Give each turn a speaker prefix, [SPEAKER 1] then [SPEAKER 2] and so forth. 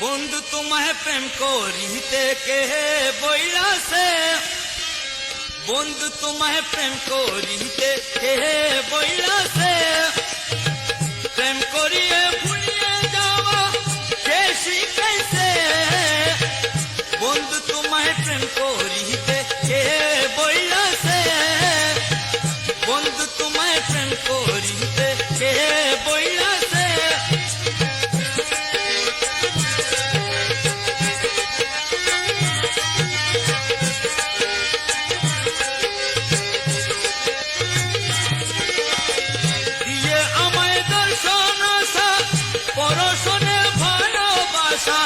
[SPEAKER 1] বন্ধু তোমায় প্রেম করিতে কে বইলাছে, বন্ধু তোমায় প্রেম করিতে কে বইলাছে, প্রেম করিয়ে ভুলিয়ে যাওয়া কে শিখাইছে, বন্ধু তোমায় প্রেম করিতে কে বইলাছে, বন্ধু তোমায় প্রেম করিতে কে বইলাছে। দিয়ে আমায় দর্শন আশা পরশনে ভালোবাসা,